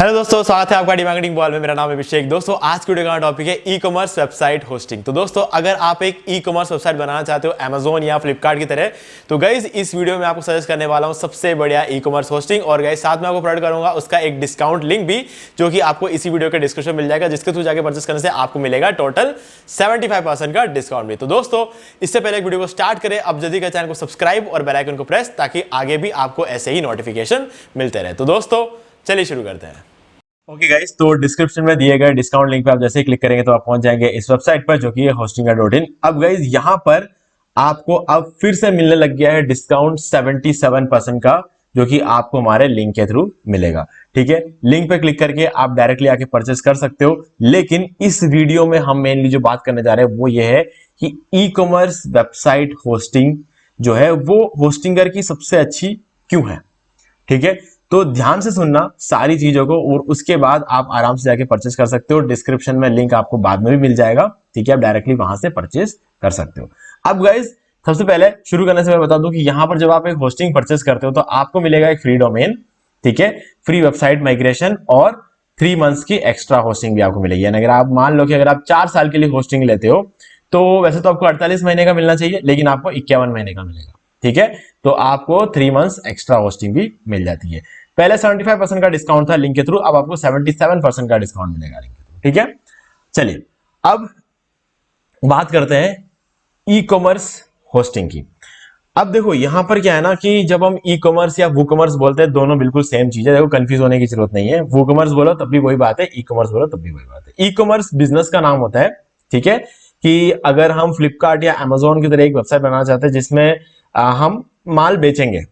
Hello दोस्तों, स्वागत है आपका डी-मार्केटिंग बॉल में। मेरा नाम है अभिषेक। दोस्तों, आज की वीडियो का टॉपिक है ई कॉमर्स वेबसाइट होस्टिंग। तो दोस्तों, अगर आप एक ई कॉमर्स वेबसाइट बनाना चाहते हो अमेजोन या फ्लिपकार्ट की तरह, तो गाइज इस वीडियो में आपको सजेस्ट करने वाला हूं सबसे बढ़िया ई कॉमर्स होस्टिंग। और गाइज साथ में आपको प्रोवाइड करूंगा उसका एक डिस्काउंट लिंक भी, जो कि आपको इसी वीडियो के डिस्क्रिप्शन मिल जाएगा, जिसके थ्रू जाकर परचेस करने से आपको मिलेगा टोटल 75% का डिस्काउंट भी। तो दोस्तों, इससे पहले एक वीडियो को स्टार्ट करें, अब जल्दी का चैनल को सब्सक्राइब और बेल आइकन को प्रेस, ताकि आगे भी आपको ऐसे ही नोटिफिकेशन मिलते रहे। तो दोस्तों, चलिए शुरू करते हैं। ओके गाइस, तो डिस्क्रिप्शन में दिए गए डिस्काउंट लिंक पे आप जैसे ही क्लिक करेंगे तो आप पहुंच जाएंगे इस वेबसाइट पर, जो कि है hostinga.in। अब गाइस यहां पर आपको अब फिर से मिलने लग गया है डिस्काउंट 77% का, जो कि आपको हमारे लिंक के थ्रू मिलेगा। ठीक है, लिंक पे क्लिक करके आप डायरेक्टली आके परचेस कर सकते हो। लेकिन इस वीडियो में हम मेनली जो बात करने जा रहे हैं वो ये है कि ई कॉमर्स वेबसाइट होस्टिंग जो है वो होस्टिंगर की सबसे अच्छी क्यों है। ठीक है, तो ध्यान से सुनना सारी चीजों को, और उसके बाद आप आराम से जाके परचेस कर सकते हो। डिस्क्रिप्शन में लिंक आपको बाद में भी मिल जाएगा। ठीक है, आप डायरेक्टली वहां से परचेस कर सकते हो। अब गाइस, सबसे पहले शुरू करने से मैं बता दूं कि यहां पर जब आप एक होस्टिंग परचेस करते हो तो आपको मिलेगा एक फ्री डोमेन, ठीक है, फ्री वेबसाइट माइग्रेशन और 3 मंथ्स की एक्स्ट्रा होस्टिंग भी आपको मिलेगी। अगर आप मान लो कि अगर आप 4 साल के लिए होस्टिंग लेते हो तो वैसे तो आपको 48 महीने का मिलना चाहिए, लेकिन आपको 51 महीने का मिलेगा। ठीक है, तो आपको 3 मंथ्स एक्स्ट्रा होस्टिंग भी मिल जाती है। पहले 75% का डिस्काउंट था लिंक के थ्रू, अब आपको 77% का डिस्काउंट मिलेगा लिंक के थ्रू। ठीक है, चलिए अब बात करते हैं ई कॉमर्स होस्टिंग की। अब देखो यहां पर क्या है ना कि जब हम ई कॉमर्स या वू कॉमर्स बोलते हैं, दोनों बिल्कुल सेम चीज है। देखो, कंफ्यूज होने की जरूरत नहीं है। वू कॉमर्स बोलो तब भी वही बात है, ई कॉमर्स बोलो तब भी वही बात है। ई कॉमर्स बिजनेस का नाम होता है। ठीक है, कि अगर हम फ्लिपकार्ट या अमेजोन की तरह एक वेबसाइट बनाना चाहते हैं जिसमें हम माल बेचेंगे,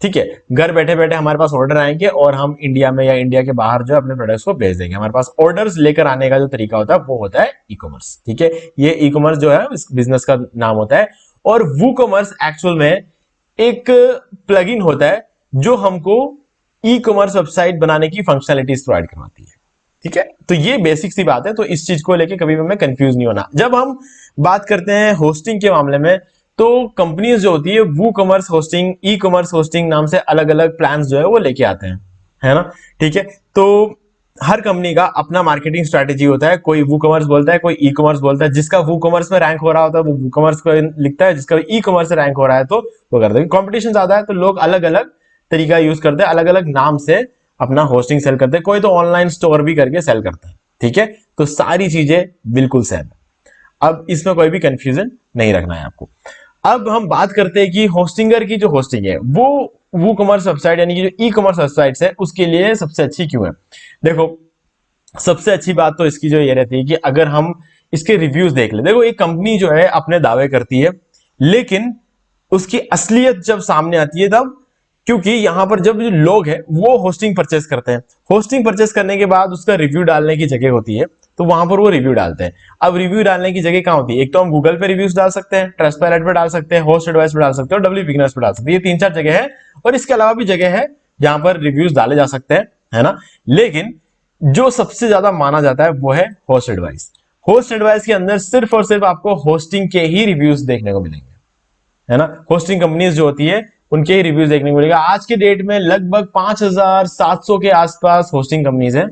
ठीक है, घर बैठे बैठे हमारे पास ऑर्डर आएंगे और हम इंडिया में या इंडिया के बाहर जो अपने प्रोडक्ट्स को भेज देंगे। हमारे पास ऑर्डर्स लेकर आने का जो तरीका होता है वो होता है ई कॉमर्स। ठीक है, ये ई कॉमर्स जो है इस बिजनेस का नाम होता है। और वू कॉमर्स एक्चुअल में एक प्लगइन होता है जो हमको ई कॉमर्स वेबसाइट बनाने की फंक्शनलिटीज प्रोवाइड करवाती है। ठीक है, तो ये बेसिक सी बात है, तो इस चीज को लेके कभी भी हमें कंफ्यूज नहीं होना। जब हम बात करते हैं होस्टिंग के मामले में, तो कंपनीज जो होती है वो commerce hosting, e commerce hosting नाम से अलग अलग प्लान्स जो है वो लेके आते हैं, है ना। ठीक है, तो हर कंपनी का अपना मार्केटिंग स्ट्रेटेजी होता है। कोई वो कॉमर्स बोलता है, कोई ई कॉमर्स बोलता है। जिसका वो कॉमर्स में रैंक हो रहा होता है वो कॉमर्स को लिखता है, जिसका ई कॉमर्स से रैंक हो रहा है तो वो करता है। कॉम्पिटिशन ज्यादा है तो लोग अलग अलग तरीका यूज करते हैं, अलग अलग नाम से अपना होस्टिंग सेल करते हैं। कोई तो ऑनलाइन स्टोर भी करके सेल करता है। ठीक है, तो सारी चीजें बिल्कुल सेम है। अब इसमें कोई भी कंफ्यूजन नहीं रखना है आपको। अब हम बात करते हैं कि होस्टिंगर की जो होस्टिंग है वो कॉमर्स वेबसाइट यानी कि जो ई कॉमर्स वेबसाइट्स है उसके लिए सबसे अच्छी क्यों है। देखो, सबसे अच्छी बात तो इसकी जो ये रहती है कि अगर हम इसके रिव्यूज देख ले। देखो, एक कंपनी जो है अपने दावे करती है, लेकिन उसकी असलियत जब सामने आती है तब, क्योंकि यहां पर जब लोग हैं वो होस्टिंग परचेस करते हैं, होस्टिंग परचेस करने के बाद उसका रिव्यू डालने की जगह होती है, तो वहां पर वो रिव्यू डालते हैं। अब रिव्यू डालने की जगह कहां होती है? एक तो हम गूगल पे रिव्यूज डाल सकते हैं, ट्रस्टपैलेट पे डाल सकते हैं, होस्ट एडवाइस पे डाल सकते हैं और डब्ल्यू बिगनर्स पे डाल सकते हैं। ये 3-4 जगह है, और इसके अलावा भी जगह है जहां पर रिव्यूज डाले जा सकते हैं, है ना। लेकिन जो सबसे ज्यादा माना जाता है वो है होस्ट एडवाइस। होस्ट एडवाइस के अंदर सिर्फ और सिर्फ आपको होस्टिंग के ही रिव्यूज देखने को मिलेंगे, है ना। होस्टिंग कंपनीज जो होती है उनके ही रिव्यूज देखने को मिलेगा। आज के डेट में लगभग 5700 के आसपास होस्टिंग कंपनीज हैं,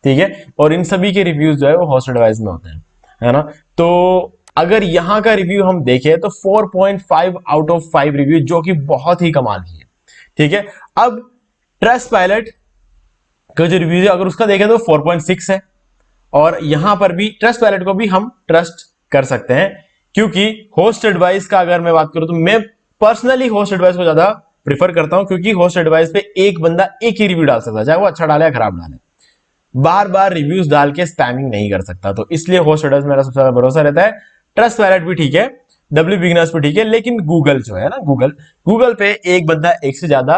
ठीक है, और इन सभी के रिव्यूज जो है वो होस्ट एडवाइस में होते हैं, है ना। तो अगर यहां का रिव्यू हम देखें तो 4.5 आउट ऑफ 5 रिव्यू, जो कि बहुत ही कमाल की है। ठीक है, अब ट्रस्टपाइलट का जो रिव्यू है अगर उसका देखें तो 4.6 है, और यहां पर भी ट्रस्टपाइलट को भी हम ट्रस्ट कर सकते हैं, क्योंकि होस्ट एडवाइस का अगर मैं बात करूं तो मैं पर्सनली होस्ट एडवाइस को ज्यादा प्रीफर करता हूं, क्योंकि होस्ट एडवाइस पे एक बंदा एक ही रिव्यू डाल सकता है, चाहे वो अच्छा डाले या खराब डाले। बार बार रिव्यूज डाल के स्पैमिंग नहीं कर सकता, तो इसलिए होस्ट एडवाइस मेरा सबसे ज्यादा भरोसा रहता है। ट्रस्टपाइलट भी ठीक है, डब्ल्यू बिगिनर्स भी ठीक है, लेकिन गूगल जो है ना, गूगल पे एक बंदा एक से ज्यादा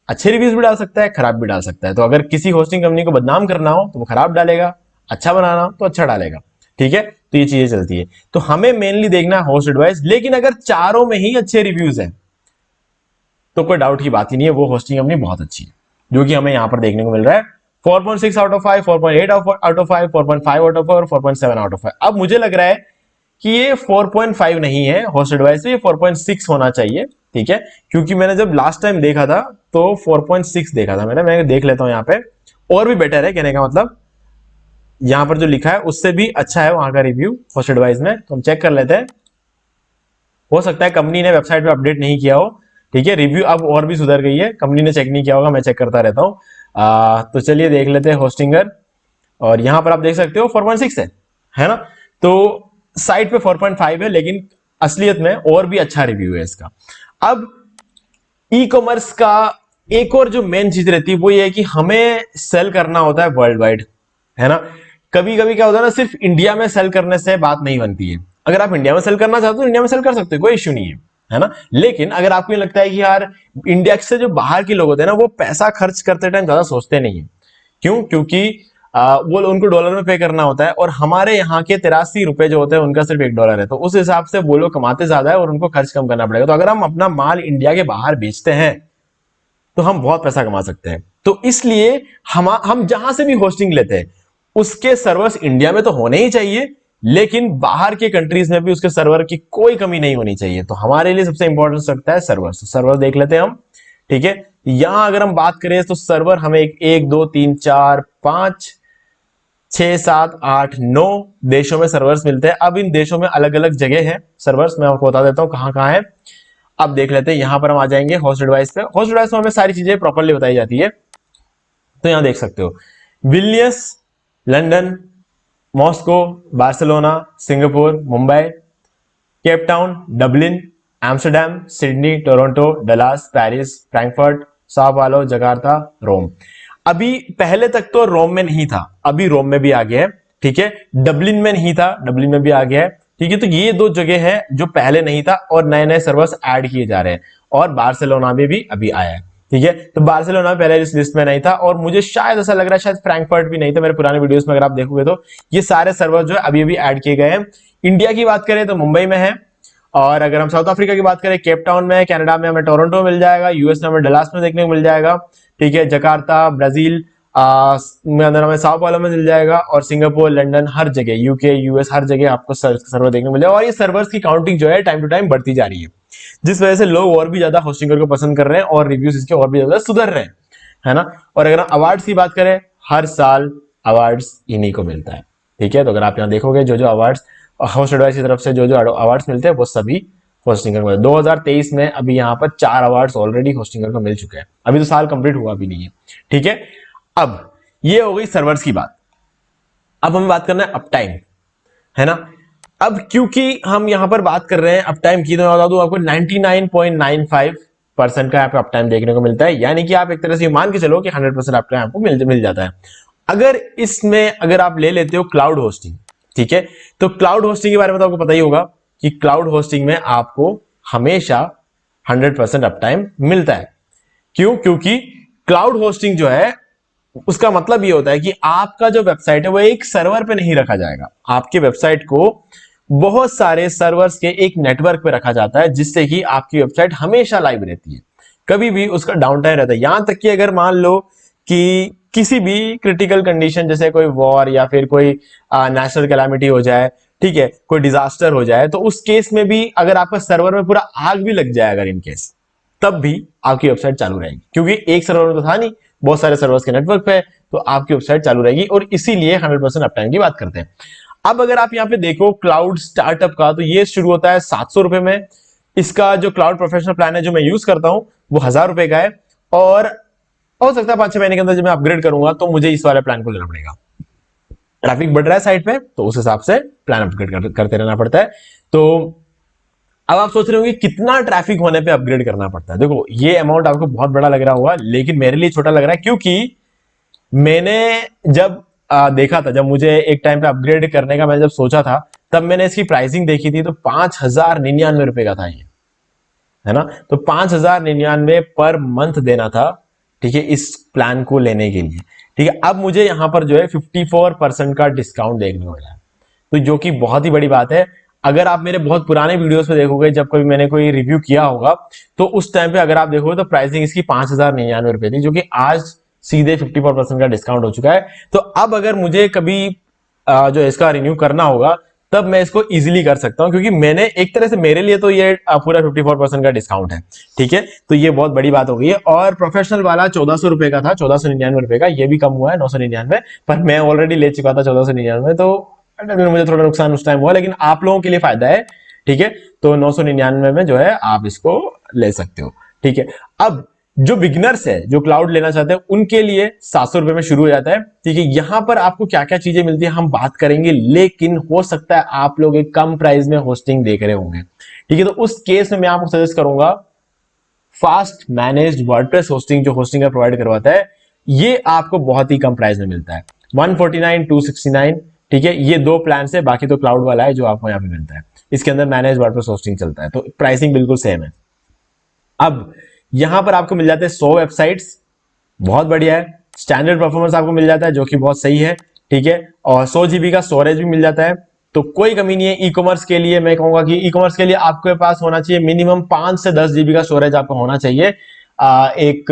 अच्छे रिव्यूज भी डाल सकता है, खराब भी डाल सकता है। तो अगर किसी होस्टिंग कंपनी को बदनाम करना हो तो वो खराब डालेगा, अच्छा बनाना हो तो अच्छा डालेगा। ठीक है, तो ये चीजें चलती है। तो हमें मेनली देखना है होस्ट एडवाइस, लेकिन अगर चारों में ही अच्छे रिव्यूज हैं तो कोई डाउट की बात ही नहीं है, वो होस्टिंग कंपनी बहुत अच्छी है, जो कि हमें यहां पर देखने को मिल रहा है। 4.6 out of 5, 4.8 out of 5, 4.5 out of 5 और 4.7 आउट ऑफ 5। अब मुझे लग रहा है कि ये 4.5 नहीं है होस्ट एडवाइस, ये 4.6 होना चाहिए। ठीक है, क्योंकि मैंने जब लास्ट टाइम देखा था तो 4.6 देखा था मैं देख लेता हूं यहाँ पे। और भी बेटर है, कहने का मतलब यहां पर जो लिखा है उससे भी अच्छा है वहां का रिव्यू होस्ट एडवाइस में। तो हम चेक कर लेते हैं, हो सकता है कंपनी ने वेबसाइट पे अपडेट नहीं किया हो, ठीक है। रिव्यू अब और भी सुधर गई है, कंपनी ने चेक नहीं किया होगा, मैं चेक करता रहता हूं। तो चलिए देख लेते हैं होस्टिंगर, और यहां पर आप देख सकते हो 4.6 है ना। तो साइट पे 4.5 है, लेकिन असलियत में और भी अच्छा रिव्यू है इसका। अब ई कॉमर्स का एक और जो मेन चीज रहती है वो ये है कि हमें सेल करना होता है वर्ल्ड वाइड, है ना। कभी कभी क्या होता है ना, सिर्फ इंडिया में सेल करने से बात नहीं बनती है। अगर आप इंडिया में सेल करना चाहते हो तो इंडिया में सेल कर सकते हो, कोई इश्यू नहीं है ना। लेकिन अगर आपको ये लगता है कि यार इंडिया से जो बाहर के लोग होते हैं ना, वो पैसा खर्च करते टाइम ज्यादा सोचते नहीं है। क्यों? क्योंकि वो उनको डॉलर में पे करना होता है, और हमारे यहाँ के 83 रुपए जो होते हैं उनका सिर्फ $1 है। तो उस हिसाब से वो लोग कमाते ज्यादा है और उनको खर्च कम करना पड़ेगा। तो अगर हम अपना माल इंडिया के बाहर बेचते हैं तो हम बहुत पैसा कमा सकते हैं। तो इसलिए हम जहां से भी होस्टिंग लेते हैं उसके सर्वर्स इंडिया में तो होने ही चाहिए, लेकिन बाहर के कंट्रीज में भी उसके सर्वर की कोई कमी नहीं होनी चाहिए। तो हमारे लिए सबसे इंपॉर्टेंट रखता है सर्वर। सर्वर देख लेते हैं हम, ठीक है। यहां अगर हम बात करें तो सर्वर हमें 1 2 3 4 5 6 7 8 9 देशों में सर्वर्स मिलते हैं। अब इन देशों में अलग अलग जगह है सर्वर्स, मैं आपको बता देता हूं कहां कहां है। अब देख लेते हैं, यहां पर हम आ जाएंगे होस्ट एडवाइस पे। होस्ट एडवाइस में हमें सारी चीजें प्रॉपर्ली बताई जाती है। तो यहां देख सकते हो Vilnius, London, Moscow, Barcelona, Singapore, Mumbai, Cape Town, Dublin, Amsterdam, Sydney, Toronto, Dallas, Paris, Frankfurt, sao Paulo, Jakarta, Rome. अभी पहले तक तो रोम में नहीं था, अभी रोम में भी आ गया है, ठीक है। डबलिन में नहीं था, डबलिन में भी आ गया है, ठीक है। तो ये दो जगह है जो पहले नहीं था, और नए नए सर्वर्स ऐड किए जा रहे हैं। और बार्सिलोना में भी अभी आया है, ठीक है। तो बार्सिलोना पहले इस लिस्ट में नहीं था, और मुझे शायद ऐसा लग रहा है शायद फ्रैंकफर्ट भी नहीं था। मेरे पुराने वीडियोस में अगर आप देखोगे तो ये सारे सर्वर जो है अभी अभी ऐड किए गए हैं। इंडिया की बात करें तो मुंबई में है, और अगर हम साउथ अफ्रीका की बात करें केप टाउन में है, कनाडा में हमें टोरंटो मिल जाएगा, यूएस में हमें डलास में देखने को मिल जाएगा, ठीक है। जकार्ता, ब्राजील में अंदर हमें sao पालो में मिल जाएगा, और सिंगापुर, लंदन, हर जगह, यूके, यूएस, हर जगह आपको सर्वर देखने को मिल जाएगा। और ये सर्वर्स की काउंटिंग जो है टाइम टू टाइम बढ़ती जा रही है, जिस वजह से लोग और भी ज्यादा होस्टिंगर को पसंद कर रहे हैं और रिव्यूज इसके और भी ज्यादा सुधर रहे हैं, है ना। और अगर हम अवार्ड्स की बात करें, हर साल अवार्ड्स इन्हीं को मिलता है, ठीक है। तो अगर आप यहाँ देखोगे जो जो अवार्ड्स होस्ट एडवाइस की तरफ से जो जो अवार्ड्स मिलते हैं वो सभी होस्टिंगर को। 2023 में अभी यहाँ पर 4 अवार्ड्स ऑलरेडी होस्टिंगर को मिल चुके हैं, अभी तो साल कंप्लीट हुआ भी नहीं है, ठीक है। अब ये हो गई सर्वर्स की बात। अब हमें बात करना है अप टाइम, है ना। अब क्योंकि हम यहां पर बात कर रहे हैं अप टाइम की, तो मैं बता दूं आपको 99.95% का अप टाइम देखने को मिलता है। यानी कि आप एक तरह से मान के चलो कि 100% अप टाइम आपको मिल जाता है। अगर इसमें अगर आप ले लेते हो क्लाउड होस्टिंग, ठीक है। तो क्लाउड होस्टिंग के बारे में तो आपको पता ही होगा कि क्लाउड होस्टिंग में आपको हमेशा 100% अप टाइम मिलता है। क्यों? क्योंकि क्लाउड होस्टिंग जो है उसका मतलब ये होता है कि आपका जो वेबसाइट है वो एक सर्वर पे नहीं रखा जाएगा, आपके वेबसाइट को बहुत सारे सर्वर्स के एक नेटवर्क पे रखा जाता है, जिससे कि आपकी वेबसाइट हमेशा लाइव रहती है, कभी भी उसका डाउन टाइम रहता है। यहां तक कि अगर मान लो कि किसी भी क्रिटिकल कंडीशन, जैसे कोई वॉर या फिर कोई नेशनल कैलामिटी हो जाए, ठीक है, कोई डिजास्टर हो जाए, तो उस केस में भी अगर आपका सर्वर में पूरा आग भी लग जाए अगर इन केस, तब भी आपकी वेबसाइट चालू रहेगी। क्योंकि एक सर्वर में तो था नहीं, बहुत सारे सर्वर्स के नेटवर्क पे, तो आपकी वेबसाइट चालू रहेगी। और इसीलिए 100% अपटाइम की बात करते हैं। अब अगर आप यहाँ पे देखो क्लाउड स्टार्टअप का, तो ये शुरू होता है 700 रुपए में। इसका जो क्लाउड प्रोफेशनल प्लान है जो मैं यूज करता हूं वो 1000 रुपए का है, और हो सकता है 5-6 महीने के अंदर जब मैं अपग्रेड करूंगा तो मुझे इस वाले प्लान को लेना पड़ेगा। ट्रैफिक बढ़ रहा है साइट पे, तो उस हिसाब से प्लान अपग्रेड करते रहना पड़ता है। तो अब आप सोच रहे होंगे कितना ट्रैफिक होने पे अपग्रेड करना पड़ता है। देखो ये अमाउंट आपको बहुत बड़ा लग रहा होगा, लेकिन मेरे लिए छोटा लग रहा है, क्योंकि मैंने जब देखा था, जब मुझे एक टाइम पे अपग्रेड करने का मैंने जब सोचा था, तब मैंने इसकी प्राइसिंग देखी थी, तो 5099 रुपए का था ये, है ना। तो 5099 पर मंथ देना था, ठीक है, इस प्लान को लेने के लिए, ठीक है। अब मुझे यहां पर जो है 54% का डिस्काउंट देखने को मिला है, तो जो कि बहुत ही बड़ी बात है। अगर आप मेरे बहुत पुराने वीडियोस पे देखोगे, जब कभी मैंने कोई रिव्यू किया होगा, तो उस टाइम पे अगर आप देखोगे तो प्राइसिंग इसकी 5099 रुपए थी, जो कि आज सीधे 54% का डिस्काउंट हो चुका है। तो अब अगर मुझे कभी जो इसका रिन्यू करना होगा, तब मैं इसको इजीली कर सकता हूं, क्योंकि मैंने एक तरह से मेरे लिए तो ये पूरा 54% का डिस्काउंट है। ठीक है, तो ये बहुत बड़ी बात हो गई है। और प्रोफेशनल वाला 1400 रुपए का था, 1499 रुपए का, ये भी कम हुआ है 999, पर मैं ऑलरेडी ले चुका था 1499, तो मुझे थोड़ा नुकसान उस टाइम हुआ, लेकिन आप लोगों के लिए फायदा है। ठीक है, तो 999 में जो है आप इसको ले सकते हो। ठीक है, अब जो बिगिनर्स है, जो क्लाउड लेना चाहते हैं, उनके लिए 700 रुपए में शुरू हो जाता है। ठीक है, यहां पर आपको क्या क्या चीजें मिलती है हम बात करेंगे, लेकिन हो सकता है आप लोग एक कम प्राइस में होस्टिंग देख रहे होंगे। ठीक है, तो उस केस में मैं आपको सजेस्ट करूंगा फास्ट मैनेज्ड वर्डप्रेस होस्टिंग, जो होस्टिंग का प्रोवाइड करवाता है, ये आपको बहुत ही कम प्राइस में मिलता है, 149, 269। ठीक है, ये दो प्लान है, बाकी तो क्लाउड वाला है जो आपको यहाँ पे मिलता है। इसके अंदर मैनेज वर्डप्रेस होस्टिंग चलता है, तो प्राइसिंग बिल्कुल सेम है। अब यहां पर आपको मिल जाते हैं 100 वेबसाइट्स, बहुत बढ़िया है। स्टैंडर्ड परफॉर्मेंस आपको मिल जाता है जो कि बहुत सही है। ठीक है, और 100 GB का स्टोरेज भी मिल जाता है, तो कोई कमी नहीं है। ई कॉमर्स के लिए मैं कहूंगा कि ई कॉमर्स के लिए आपके पास होना चाहिए मिनिमम 5 से 10 GB का स्टोरेज आपको होना चाहिए। एक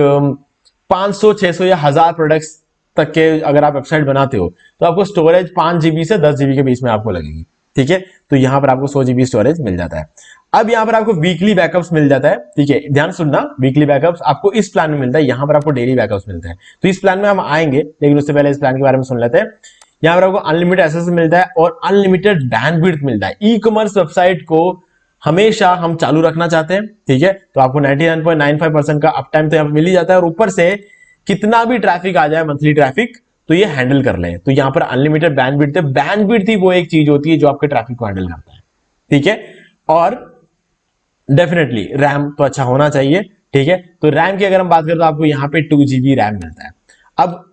500, 600 या 1000 प्रोडक्ट्स तक के अगर आप वेबसाइट बनाते हो, तो आपको स्टोरेज 5 GB से 10 GB के बीच में आपको लगेगी। ठीक है, तो यहां पर आपको 100 GB स्टोरेज मिल जाता है। अब यहां पर आपको वीकली बैकअप्स मिल जाता है। ठीक है, ध्यान सुनना, वीकली बैकअप्स आपको इस प्लान में मिलता है, यहां पर आपको डेली बैकअप्स मिलता है। तो इस प्लान में हम आएंगे, लेकिन उससे पहले इस प्लान के बारे में सुन लेते हैं। यहां पर आपको अनलिमिटेड एक्सेस मिलता है और अनलिमिटेड बैंडविड्थ मिलता है। ई कॉमर्स वेबसाइट को हमेशा हम चालू रखना चाहते हैं। ठीक है, तो आपको 99.95% का अप टाइम तो यहां पर मिल ही जाता है, और ऊपर से कितना भी ट्रैफिक आ जाए, मंथली ट्रैफिक, तो ये हैंडल कर ले। तो यहां पर अनलिमिटेड बैंडविड्थ है। बैंडविड्थ ही वो एक चीज होती है जो आपके ट्रैफिक को हैंडल करता है। ठीक है, और डेफिनेटली रैम तो अच्छा होना चाहिए। ठीक है, तो रैम की अगर हम बात करें तो आपको यहाँ पे 2 GB रैम मिलता है। अब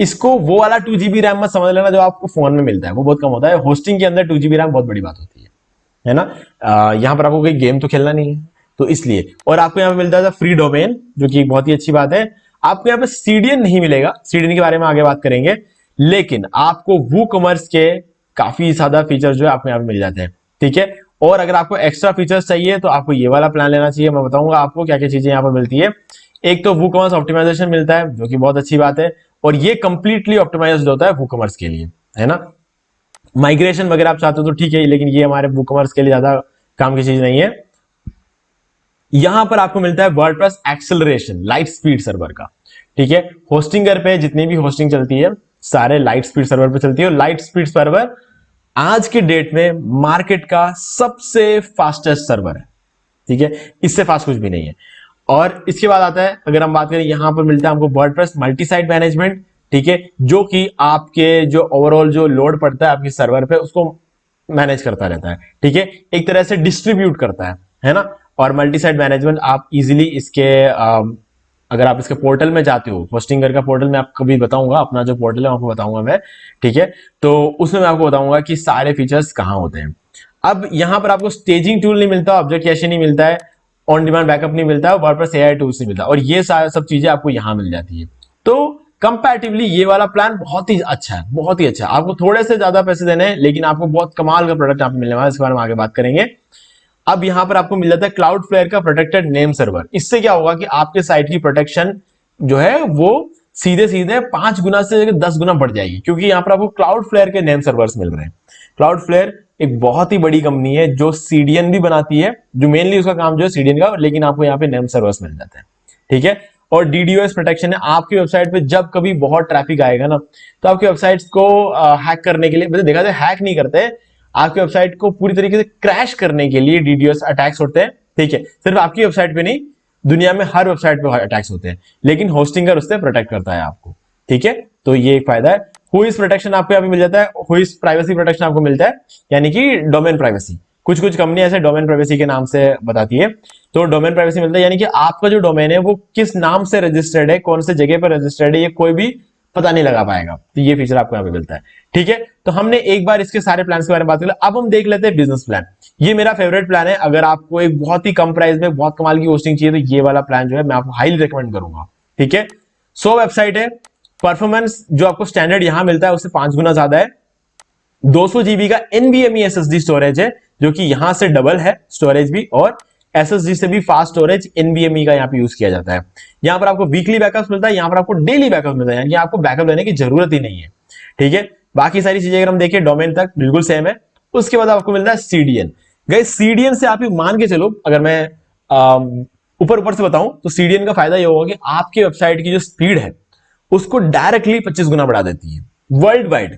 इसको वो वाला 2 GB रैम मत समझ लेना जो आपको फोन में मिलता है, वो बहुत कम होता है। होस्टिंग के अंदर 2 GB रैम बहुत बड़ी बात होती है ना। यहाँ पर आपको कोई गेम तो खेलना नहीं है, तो इसलिए। और आपको यहाँ पे मिलता है फ्री डोमेन, जो कि बहुत ही अच्छी बात है। आपको यहाँ पे सीडीएन नहीं मिलेगा, सीडीएन के बारे में आगे बात करेंगे, लेकिन आपको वूकॉमर्स के काफी ज्यादा फीचर्स जो है आपको यहाँ पे मिल जाते हैं। ठीक है, और अगर आपको एक्स्ट्रा फीचर्स चाहिए तो आपको ये वाला प्लान लेना चाहिए। मैं बताऊंगा आपको क्या क्या चीजें यहाँ पर मिलती है। एक तो वूकॉमर्स ऑप्टिमाइजेशन मिलता है, जो कि बहुत अच्छी बात है, और ये कंप्लीटली ऑप्टिमाइज्ड होता है वूकॉमर्स के लिए, है ना। माइग्रेशन वगैरह आप चाहते हो तो ठीक है, लेकिन ये हमारे वूकॉमर्स के लिए ज्यादा काम की चीज नहीं है। यहां पर आपको मिलता है WordPress acceleration, light speed server का। ठीक है, होस्टिंगर पे जितनी भी होस्टिंग चलती है सारे लाइट स्पीड सर्वर पे चलती है, और लाइट स्पीड सर्वर आज के डेट में मार्केट का सबसे फास्टेस्ट सर्वर है। ठीक है, इससे फास्ट कुछ भी नहीं है। और इसके बाद आता है, अगर हम बात करें, यहां पर मिलता है हमको वर्डप्रेस मल्टी साइट मैनेजमेंट। ठीक है, जो कि आपके जो ओवरऑल जो लोड पड़ता है आपके सर्वर पे, उसको मैनेज करता रहता है। ठीक है, एक तरह से डिस्ट्रीब्यूट करता है ना। और मल्टी साइट मैनेजमेंट आप इजीली इसके अगर आप इसके पोर्टल में जाते हो, होस्टिंगर का पोर्टल मैं आपको भी बताऊंगा, अपना जो पोर्टल है आपको बताऊंगा मैं। ठीक है, तो उसमें मैं आपको बताऊंगा कि सारे फीचर्स कहां होते हैं। अब यहां पर आपको स्टेजिंग टूल नहीं मिलता, ऑब्जेक्ट कैशे नहीं मिलता है, ऑन डिमांड बैकअप नहीं मिलता है, वर्डप्रेस एआई टूल्स नहीं मिलता, और ये सब चीजें आपको यहां मिल जाती है। तो कंपैरेटिवली ये वाला प्लान बहुत ही अच्छा है, बहुत ही अच्छा है। आपको थोड़े से ज्यादा पैसे देने हैं, लेकिन आपको बहुत कमाल का प्रोडक्ट यहाँ पे मिलने वाला है, इसके बारे में आगे बात करेंगे। अब यहां पर आपको मिल जाता है क्लाउडफ्लेयर का प्रोटेक्टेड नेम सर्वर। इससे क्या होगा कि आपके साइट की प्रोटेक्शन जो है वो सीधे सीधे 5 गुना से 10 गुना बढ़ जाएगी, क्योंकि यहां पर आपको क्लाउडफ्लेयर के नेम सर्वर्स मिल रहे हैं। क्लाउडफ्लेयर एक बहुत ही बड़ी कंपनी है जो सीडीएन भी बनाती है, जो मेनली उसका काम जो है सीडीएन का, लेकिन आपको यहाँ पे नेम सर्वर्स मिल जाते हैं। ठीक है, और डीडीओएस प्रोटेक्शन है। आपकी वेबसाइट पे जब कभी बहुत ट्रैफिक आएगा ना, तो आपकी वेबसाइट्स को हैक करने के लिए, मतलब देखा जाए हैक नहीं करते, आपकी वेबसाइट को पूरी तरीके से क्रैश करने के लिए डीडीओएस अटैक्स होते हैं। ठीक है, सिर्फ आपकी वेबसाइट पे नहीं, दुनिया में हर वेबसाइट पे अटैक्स होते हैं, लेकिन होस्टिंगर उससे प्रोटेक्ट करता है आपको। ठीक है, तो ये एक फायदा है। हुईज प्रोटेक्शन आपको यहाँ पे मिल जाता है, हुईज प्राइवेसी प्रोटेक्शन आपको मिलता है, यानी कि डोमेन प्राइवेसी। कुछ कुछ कंपनी ऐसे डोमेन प्राइवेसी के नाम से बताती है, तो डोमेन प्राइवेसी मिलता है, यानी कि आपका जो डोमेन है वो किस नाम से रजिस्टर्ड है, कौन से जगह पर रजिस्टर्ड है, ये कोई भी पता नहीं लगा पाएगा। तो ये फीचर आपको यहाँ पे मिलता है। ठीक है, तो हमने एक बार इसके सारे प्लान के बारे में बात कर लिया। अब हम देख लेते हैं बिजनेस प्लान। ये मेरा फेवरेट प्लान है। अगर आपको एक बहुत ही कम प्राइस में बहुत कमाल की होस्टिंग चाहिए, तो ये वाला प्लान जो है मैं आपको हाईली रिकमेंड करूंगा। ठीक है, 100 वेबसाइट है, परफॉर्मेंस जो आपको स्टैंडर्ड यहां मिलता है उससे 5 गुना ज्यादा है। 200 GB का NVMe SSD स्टोरेज है, जो कि यहां से डबल है स्टोरेज भी, और SSD से भी फास्ट स्टोरेज NVMe का यहां पे यूज किया जाता है। यहां पर आपको वीकली बैकअप मिलता है, यहां पर आपको डेली बैकअप मिलता है, यानी आपको बैकअप लेने की जरूरत ही नहीं है। ठीक है, बाकी सारी चीजें अगर हम देखें डोमेन तक बिल्कुल सेम है। उसके बाद आपको मिलता है CDN। गाइस CDN से आप मान के चलो, अगर मैं ऊपर ऊपर से बताऊं तो CDN का फायदा ये होगा कि आपकी वेबसाइट की जो स्पीड है उसको डायरेक्टली 25 गुना बढ़ा देती है। वर्ल्ड वाइड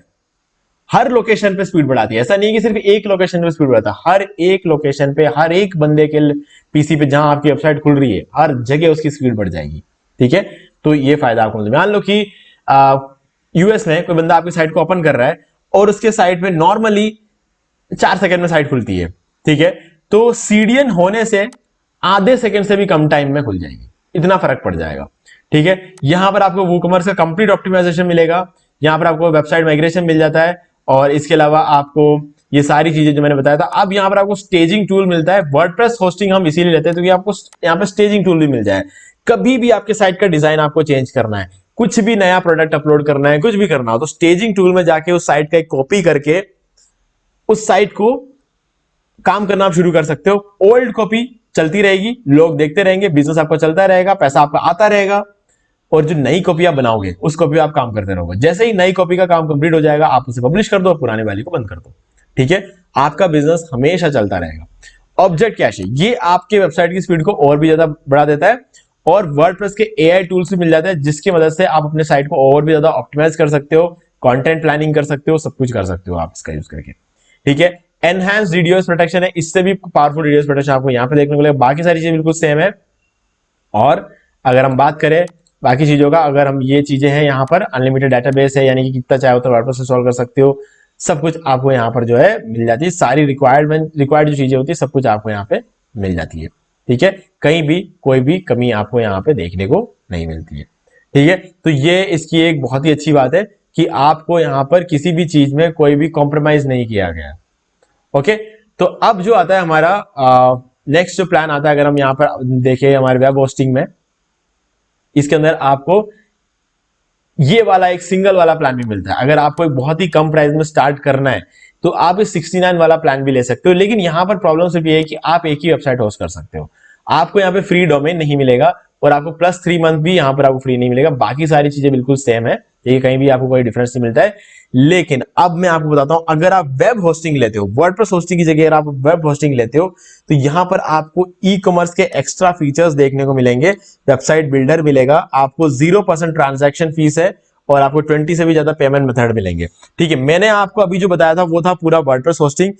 हर लोकेशन पे स्पीड बढ़ाती है। ऐसा नहीं कि सिर्फ एक लोकेशन पे स्पीड बढ़ाता है, हर एक लोकेशन पे, हर एक बंदे के पीसी पे जहां आपकी वेबसाइट खुल रही है, हर जगह उसकी स्पीड बढ़ जाएगी। ठीक है, तो ये फायदा आपको मिलता है। मान लो कि यूएस में कोई बंदा आपकी साइट को ओपन कर रहा है और उसके साइट में नॉर्मली 4 सेकंड में साइट खुलती है। ठीक है, तो सीडीएन होने से आधे सेकंड से भी कम टाइम में खुल जाएगी, इतना फर्क पड़ जाएगा। ठीक है, यहां पर आपको वूकॉमर्स का कंप्लीट ऑप्टिमाइजेशन मिलेगा, यहां पर आपको वेबसाइट माइग्रेशन मिल जाता है, और इसके अलावा आपको ये सारी चीजें जो मैंने बताया था। अब यहां पर आपको स्टेजिंग टूल मिलता है। वर्डप्रेस होस्टिंग हम इसीलिए लेते हैं क्योंकि आपको यहां पर स्टेजिंग टूल भी मिल जाए। कभी भी आपके साइट का डिजाइन आपको चेंज करना है, कुछ भी नया प्रोडक्ट अपलोड करना है, कुछ भी करना हो, तो स्टेजिंग टूल में जाके उस साइट का एक कॉपी करके उस साइट को काम करना आप शुरू कर सकते हो। ओल्ड कॉपी चलती रहेगी, लोग देखते रहेंगे, बिजनेस आपका चलता रहेगा, पैसा आपका आता रहेगा, और जो नई कॉपी आप बनाओगे उस कॉपी आप काम करते रहोगे। जैसे ही नई कॉपी का काम कंप्लीट हो जाएगा आप उसे पब्लिश कर दो, पुराने वाली को बंद कर दो। ठीक है, आपका बिजनेस हमेशा चलता रहेगा। ऑब्जेक्ट कैश है, ये आपके वेबसाइट की स्पीड को और भी ज्यादा बढ़ा देता है, और वर्डप्रेस के एआई टूल्स भी मिल जाते हैं जिसकी मदद से आप अपने साइट को और भी ज्यादा ऑप्टिमाइज कर सकते हो, कंटेंट प्लानिंग कर सकते हो, सब कुछ कर सकते हो आप इसका यूज करके। ठीक है, एनहांस डीडोस प्रोटेक्शन है, इससे भी पावरफुल डीडोस प्रोटेक्शन आपको यहां पे देखने को मिलेगा। बाकी सारी चीजें बिल्कुल सेम है। और अगर हम बात करें बाकी चीजों का, अगर हम ये चीजें हैं यहाँ पर अनलिमिटेड डेटाबेस है, यानी कि कितना चाहे उतना वर्डप्रेस इंस्टॉल कर सकते हो, सब कुछ आपको यहाँ पर जो है मिल जाती है। सारी रिक्वायर्ड जो चीजें होती है सब कुछ आपको यहाँ पे मिल जाती है। ठीक है, कहीं भी कोई भी कमी आपको यहाँ पे देखने को नहीं मिलती है। ठीक है, तो ये इसकी एक बहुत ही अच्छी बात है कि आपको यहाँ पर किसी भी चीज में कोई भी कॉम्प्रोमाइज नहीं किया गया। ओके, तो अब जो आता है हमारा नेक्स्ट जो प्लान आता है, अगर हम यहाँ पर देखें हमारे वेब होस्टिंग में, इसके अंदर आपको ये वाला एक सिंगल वाला प्लान भी मिलता है। अगर आपको एक बहुत ही कम प्राइस में स्टार्ट करना है तो आप इस 69 वाला प्लान भी ले सकते हो। लेकिन यहां पर प्रॉब्लम सिर्फ ये है कि आप एक ही वेबसाइट होस्ट कर सकते हो, आपको यहाँ पे फ्री डोमेन नहीं मिलेगा, और आपको +3 मंथ भी यहाँ पर आपको फ्री नहीं मिलेगा। बाकी सारी चीजें बिल्कुल सेम है, ये कहीं भी आपको कोई डिफरेंस नहीं मिलता है। लेकिन अब मैं आपको बताता हूं, अगर आप वेब होस्टिंग लेते हो, वर्डप्रेस होस्टिंग की जगह अगर आप वेब होस्टिंग लेते हो, तो यहां पर आपको ई कॉमर्स के एक्स्ट्रा फीचर्स देखने को मिलेंगे। वेबसाइट बिल्डर मिलेगा, आपको 0% ट्रांजैक्शन फीस है, और आपको 20 से भी ज्यादा पेमेंट मेथड मिलेंगे। ठीक है, मैंने आपको अभी जो बताया था वो था पूरा वर्डप्रेस होस्टिंग,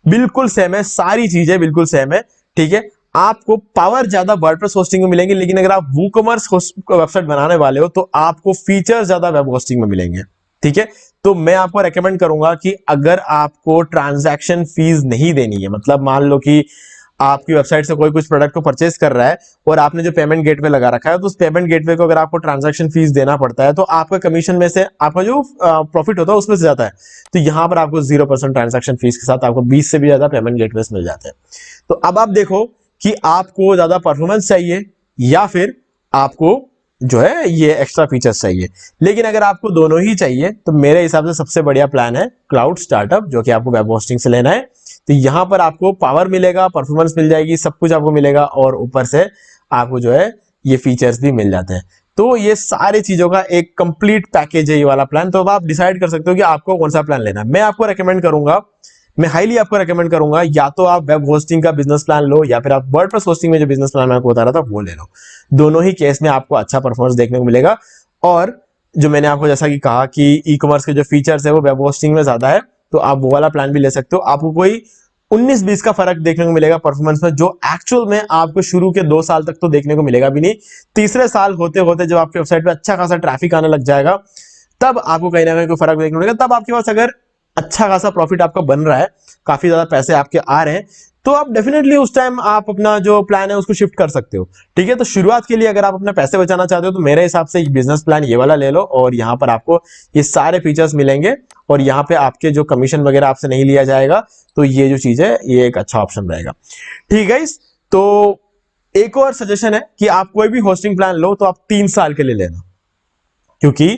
बिल्कुल सेम है, सारी चीजें बिल्कुल सेम है। ठीक है, आपको पावर ज्यादा वर्डप्रेस होस्टिंग में मिलेंगे, लेकिन अगर आप वूकॉमर्स वेबसाइट बनाने वाले हो तो आपको फीचर ज्यादा वेब होस्टिंग में मिलेंगे। ठीक है, तो मैं आपको रेकमेंड करूंगा कि अगर आपको ट्रांजैक्शन फीस नहीं देनी है, मतलब मान लो कि आपकी वेबसाइट से कोई कुछ प्रोडक्ट को परचेज कर रहा है और आपने जो पेमेंट गेटवे लगा रखा है, तो उस पेमेंट गेटवे को अगर आपको ट्रांजैक्शन फीस देना पड़ता है तो आपका कमीशन में से आपका जो प्रॉफिट होता है उसमें से जाता है। तो यहां पर आपको 0% ट्रांजैक्शन फीस के साथ आपको 20 से भी ज्यादा पेमेंट गेटवे मिल जाते हैं। तो अब आप देखो कि आपको ज्यादा परफॉर्मेंस चाहिए या फिर आपको जो है ये एक्स्ट्रा फीचर्स चाहिए। लेकिन अगर आपको दोनों ही चाहिए तो मेरे हिसाब से सबसे बढ़िया प्लान है क्लाउड स्टार्टअप, जो कि आपको वेब होस्टिंग से लेना है। तो यहां पर आपको पावर मिलेगा, परफॉर्मेंस मिल जाएगी, सब कुछ आपको मिलेगा, और ऊपर से आपको जो है ये फीचर्स भी मिल जाते हैं। तो ये सारी चीजों का एक कंप्लीट पैकेज है ये वाला प्लान। तो अब आप डिसाइड कर सकते हो कि आपको कौन सा प्लान लेना है। मैं आपको रेकमेंड करूंगा, मैं हाईली आपको रेकमेंड करूंगा, या तो आप वेब होस्टिंग का बिजनेस प्लान लो, या फिर आप वर्डप्रेस होस्टिंग में जो बिजनेस प्लान मैं आपको बता रहा था वो ले लो। दोनों ही केस में आपको अच्छा परफॉर्मेंस देखने को मिलेगा। और जो मैंने आपको जैसा कि कहा कि ई कॉमर्स के जो फीचर्स है वो वेब होस्टिंग में ज्यादा है, तो आप वो वाला प्लान भी ले सकते हो। आपको कोई 19-20 का फर्क देखने को मिलेगा परफॉर्मेंस में, जो एक्चुअल में आपको शुरू के 2 साल तक तो देखने को मिलेगा भी नहीं। तीसरे साल होते होते जब आपकी वेबसाइट पे अच्छा खासा ट्रैफिक आने लग जाएगा, तब आपको कहीं ना कहीं कोई फर्क देखने को मिलेगा। तब आपके पास अगर अच्छा खासा प्रॉफिट आपका बन रहा है, काफी ज्यादा पैसे आपके आ रहे हैं, तो आप डेफिनेटली उस टाइम आप अपना जो प्लान है उसको शिफ्ट कर सकते हो। ठीक है, तो शुरुआत के लिए अगर आप अपने पैसे बचाना चाहते हो तो मेरे हिसाब से बिजनेस प्लान ये वाला ले लो, और यहाँ पर आपको ये सारे फीचर्स मिलेंगे, और यहाँ पे आपके जो कमीशन वगैरह आपसे नहीं लिया जाएगा। तो ये जो चीज है ये एक अच्छा ऑप्शन रहेगा। ठीक है, तो एक और सजेशन है कि आप कोई भी होस्टिंग प्लान लो तो आप 3 साल के लिए लेना, क्योंकि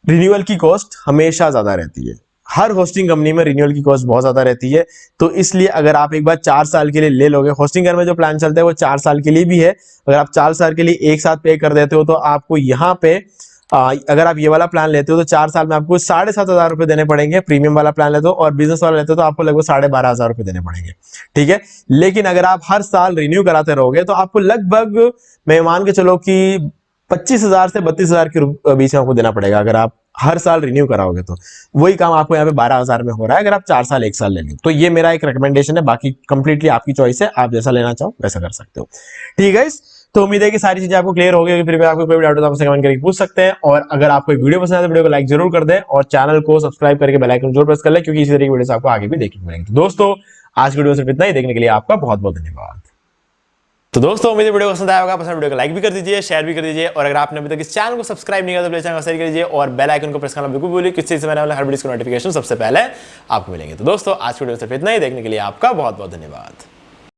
रिन्यूअल की कॉस्ट हमेशा ज्यादा रहती है। हर होस्टिंग कंपनी में रिन्यूअल की कॉस्ट बहुत ज्यादा रहती है। तो इसलिए अगर आप एक बार 4 साल के लिए ले लोगे, होस्टिंग में जो प्लान चलता है वो 4 साल के लिए भी है, अगर आप 4 साल के लिए एक साथ पे कर देते हो तो आपको यहाँ पे अगर आप ये वाला प्लान लेते हो तो 4 साल में आपको 7,500 रुपए देने पड़ेंगे, प्रीमियम वाला प्लान लेते हो, और बिजनेस वाला लेते हो तो आपको लगभग 12,500 रुपए देने पड़ेंगे। ठीक है, लेकिन अगर आप हर साल रिन्यू कराते रहोगे तो आपको लगभग, मैं मान के चलो कि 25,000 से 32,000 के बीच में आपको देना पड़ेगा अगर आप हर साल रिन्यू कराओगे तो। वही काम आपको यहाँ पे 12,000 में हो रहा है अगर आप 4 साल 1 साल ले लो। तो ये मेरा एक रिकमेंडेशन है, बाकी कंप्लीटली आपकी चॉइस है, आप जैसा लेना चाहो वैसा कर सकते हो। ठीक है, तो उम्मीद है कि सारी चीजें आपको क्लियर हो गई। फिर भी आपको कोई भी डाउट हो तो आपसे कमेंट करके पूछ सकते हैं, और अगर आपको एक वीडियो पसंद आए तो वीडियो को लाइक जरूर कर दें और चैनल को सब्सक्राइब करके बेल आइकन जरूर प्रेस कर लें, क्योंकि इसी तरह की वीडियोस आपको आगे भी देखने को मिलेंगी। तो दोस्तों आज की वीडियो सिर्फ इतना ही, देखने के लिए आपका बहुत बहुत धन्यवाद। तो दोस्तों उम्मीद है वीडियो पसंद आया होगा, पसंद वीडियो को लाइक भी कर दीजिए, शेयर भी कर दीजिए, और अगर आपने अभी तक इस चैनल को सब्सक्राइब नहीं किया तो प्लीज चैनल को सब्सक्राइब कर दीजिए और बेल आइकन को प्रेस करना बिल्कुल भूलिए, किसी से हर वीडियो की नोटिफिकेशन सबसे पहले आपको मिलेंगे। तो दोस्तों आज की वीडियो सिर्फ इतना ही, देखने के लिए आपका बहुत बहुत धन्यवाद।